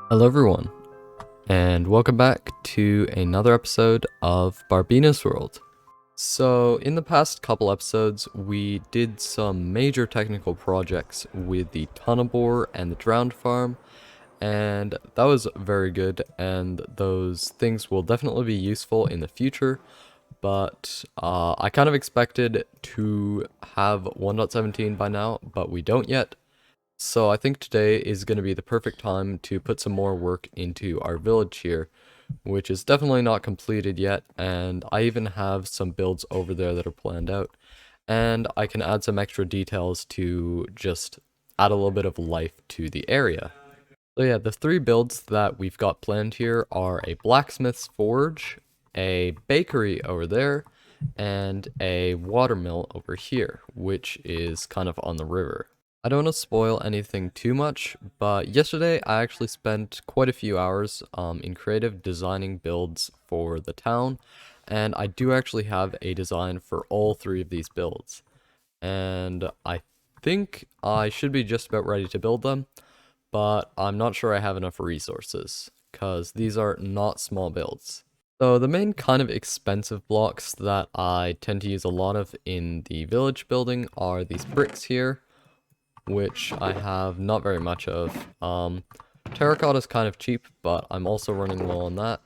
Hello everyone, and welcome back to another episode of Barbeno's World. So in the past couple episodes, we did some major technical projects with the tunnel bore and the drowned farm, and that was very good, and those things will definitely be useful in the future, but I kind of expected to have 1.17 by now, but we don't yet. So I think today is going to be the perfect time to put some more work into our village here, which is definitely not completed yet, and I even have some builds over there that are planned out, and I can add some extra details to just add a little bit of life to the area. So yeah, the three builds that we've got planned here are a blacksmith's forge, a bakery over there, and a watermill over here, which is kind of on the river. I don't want to spoil anything too much, but yesterday I actually spent quite a few hours in creative designing builds for the town, and I do actually have a design for all three of these builds. And I think I should be just about ready to build them, but I'm not sure I have enough resources, because these are not small builds. So the main kind of expensive blocks that I tend to use a lot of in the village building are these bricks here, which I have not very much of. Terracotta is kind of cheap, but I'm also running low on that.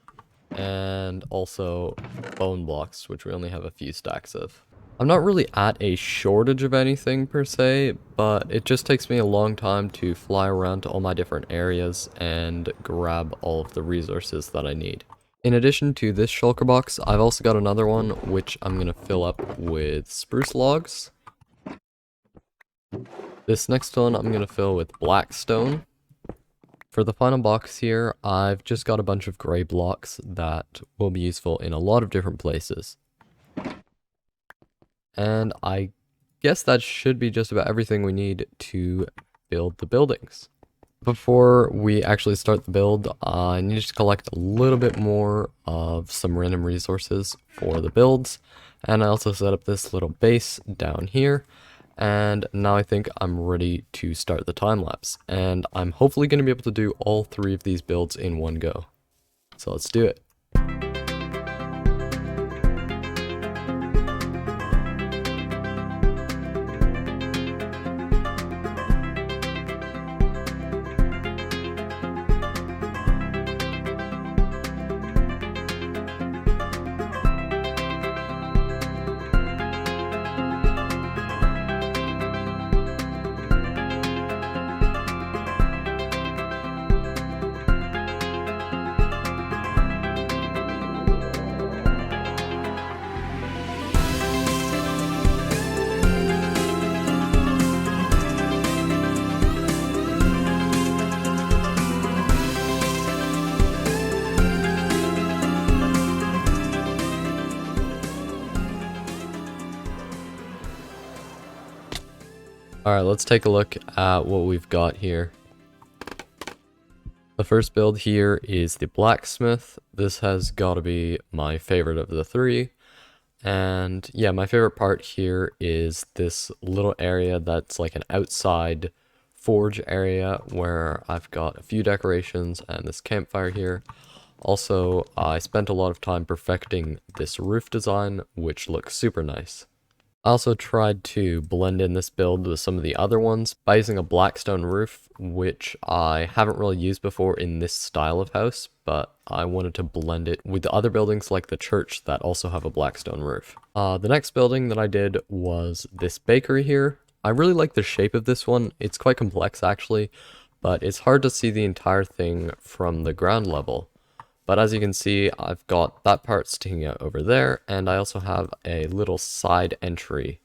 And also bone blocks, which we only have a few stacks of. I'm not really at a shortage of anything per se, but it just takes me a long time to fly around to all my different areas and grab all of the resources that I need. In addition to this shulker box, I've also got another one, which I'm going to fill up with spruce logs. This next one I'm going to fill with black stone. For the final box here, I've just got a bunch of gray blocks that will be useful in a lot of different places. And I guess that should be just about everything we need to build the buildings. Before we actually start the build, I need to collect a little bit more of some random resources for the builds. And I also set up this little base down here. And now I think I'm ready to start the time lapse, and I'm hopefully going to be able to do all three of these builds in one go. So let's do it. Alright, let's take a look at what we've got here. The first build here is the blacksmith. This has got to be my favorite of the three. And yeah, my favorite part here is this little area that's like an outside forge area where I've got a few decorations and this campfire here. Also, I spent a lot of time perfecting this roof design, which looks super nice. I also tried to blend in this build with some of the other ones by using a blackstone roof, which I haven't really used before in this style of house, but I wanted to blend it with the other buildings like the church that also have a blackstone roof. The next building that I did was this bakery here. I really like the shape of this one. It's quite complex actually, but it's hard to see the entire thing from the ground level. But as you can see, I've got that part sticking out over there, and I also have a little side entry.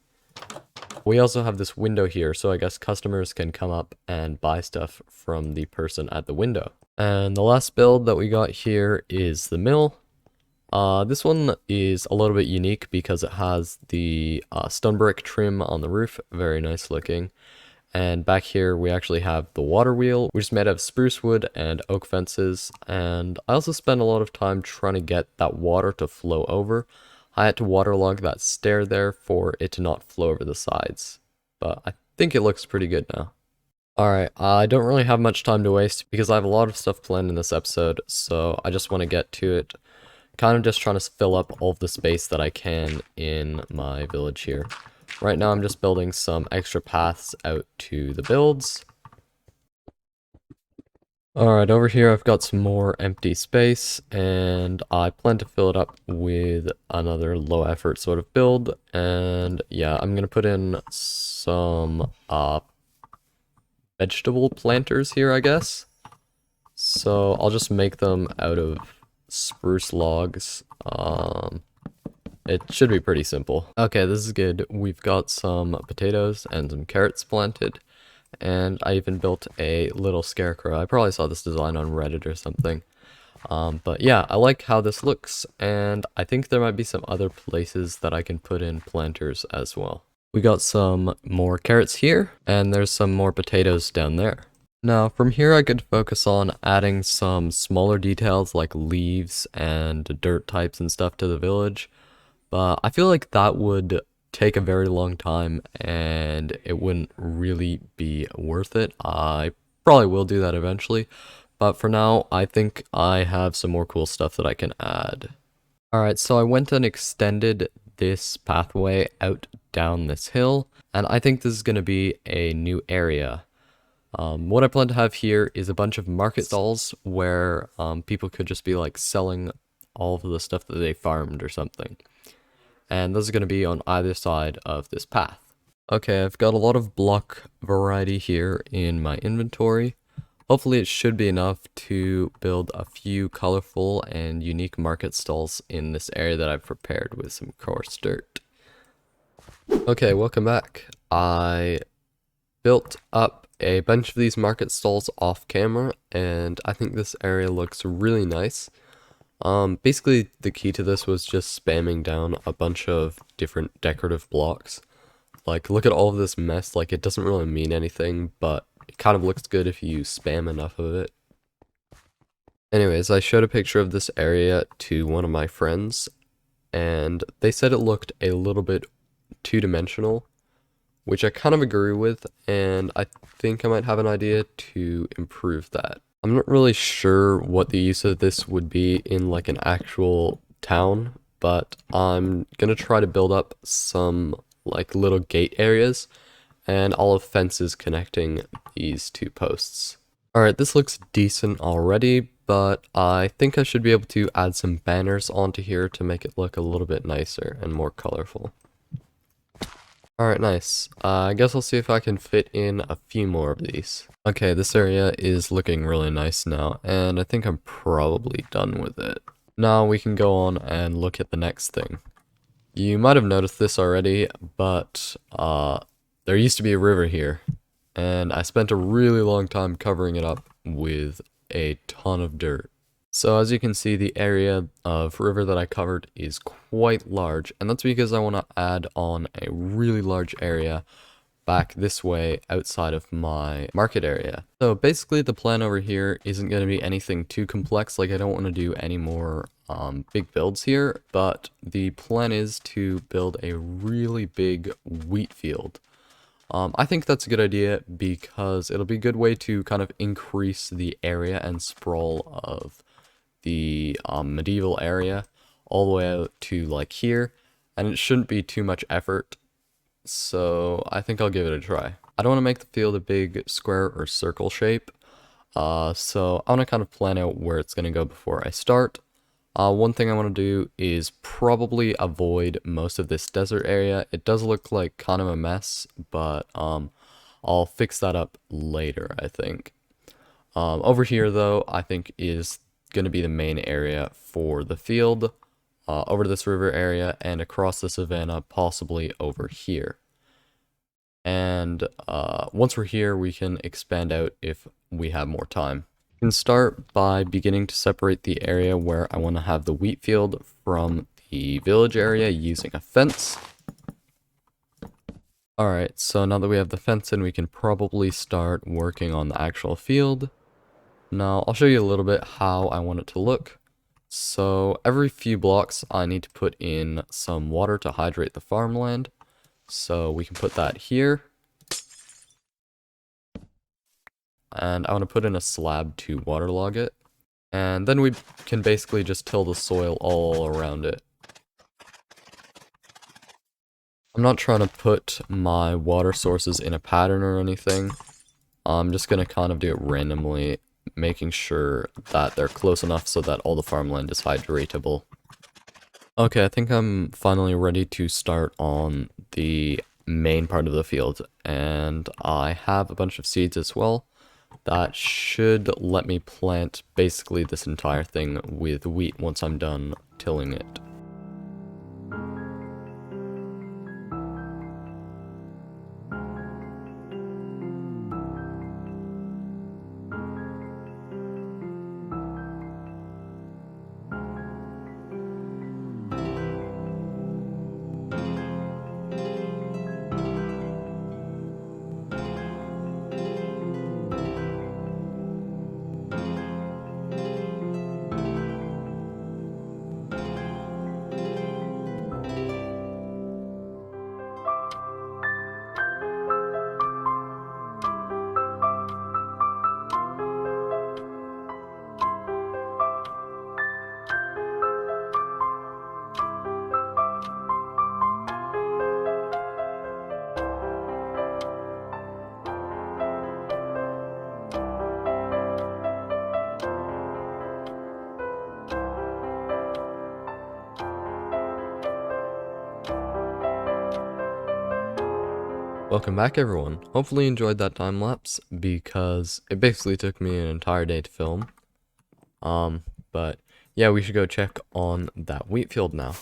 We also have this window here, so I guess customers can come up and buy stuff from the person at the window. And the last build that we got here is the mill. This one is a little bit unique because it has the stone brick trim on the roof, very nice looking. And back here we actually have the water wheel, which is made of spruce wood and oak fences. And I also spent a lot of time trying to get that water to flow over. I had to waterlog that stair there for it to not flow over the sides. But I think it looks pretty good now. Alright, I don't really have much time to waste because I have a lot of stuff planned in this episode, so I just want to get to it. Kind of just trying to fill up all of the space that I can in my village here. Right now I'm just building some extra paths out to the builds. Alright, over here I've got some more empty space, and I plan to fill it up with another low effort sort of build, and yeah, I'm gonna put in some vegetable planters here, I guess. So I'll just make them out of spruce logs. It should be pretty simple. Okay, this is good. We've got some potatoes and some carrots planted. And I even built a little scarecrow. I probably saw this design on Reddit or something. But yeah, I like how this looks, and I think there might be some other places that I can put in planters as well. We got some more carrots here, and there's some more potatoes down there. Now, from here I could focus on adding some smaller details like leaves and dirt types and stuff to the village, but I feel like that would take a very long time and it wouldn't really be worth it. I probably will do that eventually, but for now I think I have some more cool stuff that I can add. Alright, so I went and extended this pathway out down this hill, and I think this is going to be a new area. What I plan to have here is a bunch of market stalls where people could just be like selling all of the stuff that they farmed or something. And those are going to be on either side of this path. Okay, I've got a lot of block variety here in my inventory. Hopefully it should be enough to build a few colorful and unique market stalls in this area that I've prepared with some coarse dirt. Okay, welcome back. I built up a bunch of these market stalls off camera, and I think this area looks really nice. Basically the key to this was just spamming down a bunch of different decorative blocks. Like, look at all of this mess. Like, it doesn't really mean anything, but it kind of looks good if you spam enough of it. Anyways, I showed a picture of this area to one of my friends, and they said it looked a little bit two-dimensional, which I kind of agree with, and I think I might have an idea to improve that. I'm not really sure what the use of this would be in like an actual town, but I'm gonna try to build up some like little gate areas, and I'll have fences connecting these two posts. Alright, this looks decent already, but I think I should be able to add some banners onto here to make it look a little bit nicer and more colorful. Alright, nice. I guess I'll see if I can fit in a few more of these. Okay, this area is looking really nice now, and I think I'm probably done with it. Now we can go on and look at the next thing. You might have noticed this already, but there used to be a river here, and I spent a really long time covering it up with a ton of dirt. So as you can see, the area of river that I covered is quite large, and that's because I want to add on a really large area back this way outside of my market area. So basically the plan over here isn't going to be anything too complex. Like, I don't want to do any more big builds here, but the plan is to build a really big wheat field. I think that's a good idea because it'll be a good way to kind of increase the area and sprawl of the medieval area all the way out to like here, and it shouldn't be too much effort, so I think I'll give it a try. I don't want to make the field a big square or circle shape, so I want to kind of plan out where it's going to go before I start. One thing I want to do is probably avoid most of this desert area. It does look like kind of a mess, but I'll fix that up later, I think. Over here though, I think is going to be the main area for the field, over this river area and across the savannah, possibly over here. And once we're here, we can expand out if we have more time. We can start by beginning to separate the area where I want to have the wheat field from the village area using a fence. Alright, so now that we have the fence in, we can probably start working on the actual field. Now, I'll show you a little bit how I want it to look. So, every few blocks, I need to put in some water to hydrate the farmland. So, we can put that here. and I want to put in a slab to waterlog it. And then we can basically just till the soil all around it. I'm not trying to put my water sources in a pattern or anything. I'm just going to kind of do it randomly, making sure that they're close enough so that all the farmland is hydratable. Okay, I think I'm finally ready to start on the main part of the field, and I have a bunch of seeds as well. That should let me plant basically this entire thing with wheat once I'm done tilling it. Welcome back everyone. Hopefully you enjoyed that time lapse because it basically took me an entire day to film. But yeah, we should go check on that wheat field now.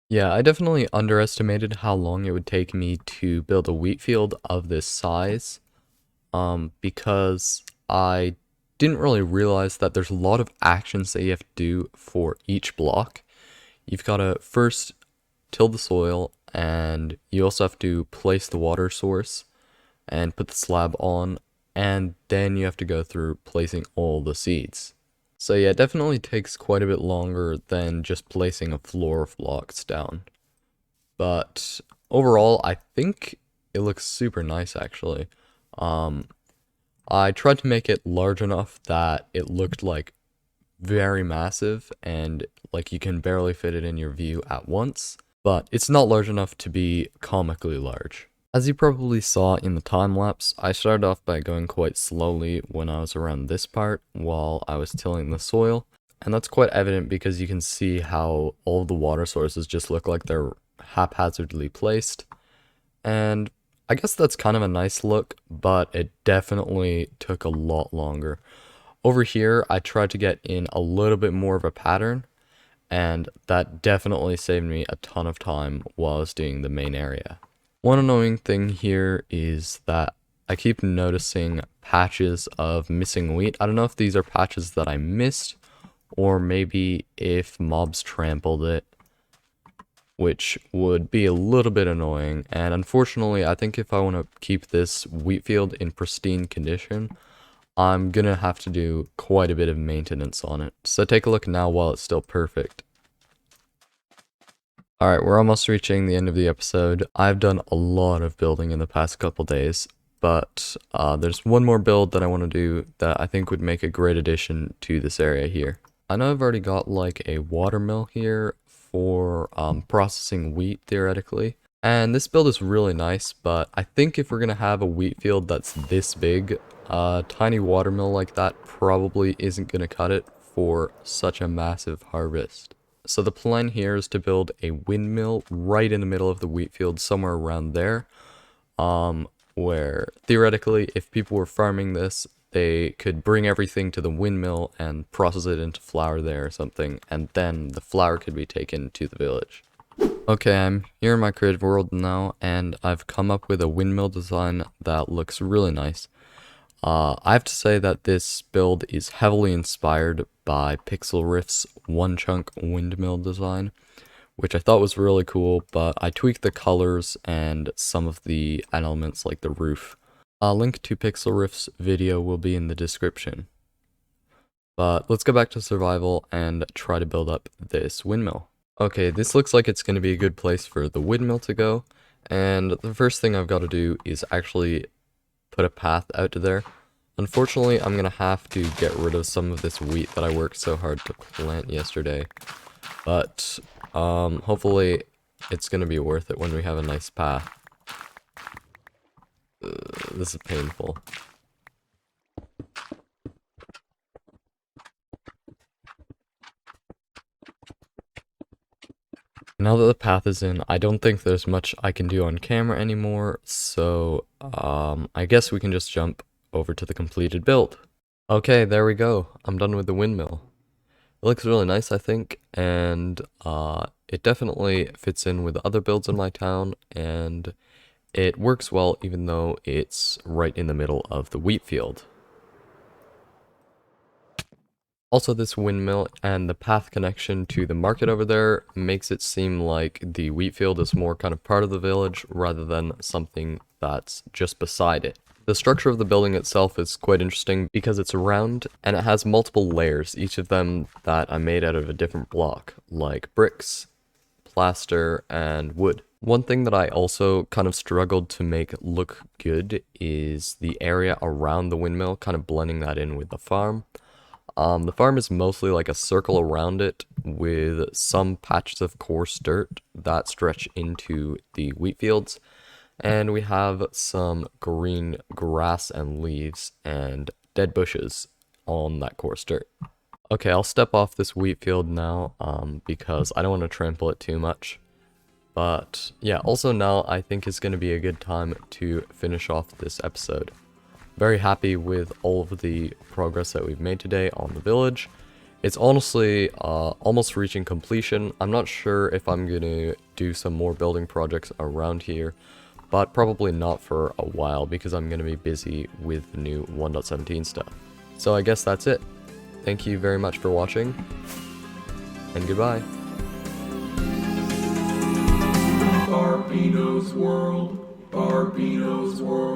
Yeah, I definitely underestimated how long it would take me to build a wheat field of this size. Because I didn't really realize that there's a lot of actions that you have to do for each block. You've got to first till the soil, and you also have to place the water source and put the slab on, and then you have to go through placing all the seeds. So yeah, it definitely takes quite a bit longer than just placing a floor of blocks down. But overall, I think it looks super nice actually. I tried to make it large enough that it looked like very massive and like you can barely fit it in your view at once, but it's not large enough to be comically large. As you probably saw in the time lapse, I started off by going quite slowly when I was around this part while I was tilling the soil, and that's quite evident because you can see how all of the water sources just look like they're haphazardly placed, and I guess that's kind of a nice look, but it definitely took a lot longer. Over here, I tried to get in a little bit more of a pattern, and that definitely saved me a ton of time while I was doing the main area. One annoying thing here is that I keep noticing patches of missing wheat. I don't know if these are patches that I missed, or maybe if mobs trampled it, which would be a little bit annoying. And unfortunately, I think if I want to keep this wheat field in pristine condition, I'm gonna have to do quite a bit of maintenance on it. So take a look now while it's still perfect. Alright, we're almost reaching the end of the episode. I've done a lot of building in the past couple days, but there's one more build that I want to do that I think would make a great addition to this area here. I know I've already got like a watermill here for processing wheat theoretically, and this build is really nice, but I think if we're gonna have a wheat field that's this big, a tiny watermill like that probably isn't gonna cut it for such a massive harvest. So the plan here is to build a windmill right in the middle of the wheat field, somewhere around there, where theoretically if people were farming this, they could bring everything to the windmill and process it into flour there or something, and then the flour could be taken to the village. Okay, I'm here in my creative world now, and I've come up with a windmill design that looks really nice. I have to say that this build is heavily inspired by Pixel Riff's one chunk windmill design, which I thought was really cool, but I tweaked the colors and some of the elements like the roof. A link to Pixel Riff's video will be in the description. But let's go back to survival and try to build up this windmill. Okay, this looks like it's going to be a good place for the windmill to go, and the first thing I've got to do is actually put a path out to there. Unfortunately, I'm gonna have to get rid of some of this wheat that I worked so hard to plant yesterday. But, hopefully it's gonna be worth it when we have a nice path. This is painful. Now that the path is in, I don't think there's much I can do on camera anymore, so, I guess we can just jump over to the completed build. Okay, there we go. I'm done with the windmill. It looks really nice, I think, and, it definitely fits in with other builds in my town, and it works well even though it's right in the middle of the wheat field. Also, this windmill and the path connection to the market over there makes it seem like the wheat field is more kind of part of the village rather than something that's just beside it. The structure of the building itself is quite interesting because it's round and it has multiple layers, each of them that I made out of a different block, like bricks, plaster, and wood. One thing that I also kind of struggled to make look good is the area around the windmill, kind of blending that in with the farm. The farm is mostly like a circle around it with some patches of coarse dirt that stretch into the wheat fields. And we have some green grass and leaves and dead bushes on that coarse dirt. Okay, I'll step off this wheat field now because I don't want to trample it too much. But yeah, also now I think it's going to be a good time to finish off this episode. Very happy with all of the progress that we've made today on the village. It's honestly almost reaching completion. I'm not sure if I'm going to do some more building projects around here, but probably not for a while because I'm going to be busy with the new 1.17 stuff. So I guess that's it. Thank you very much for watching, and goodbye. Barbeno's World, Barbeno's World.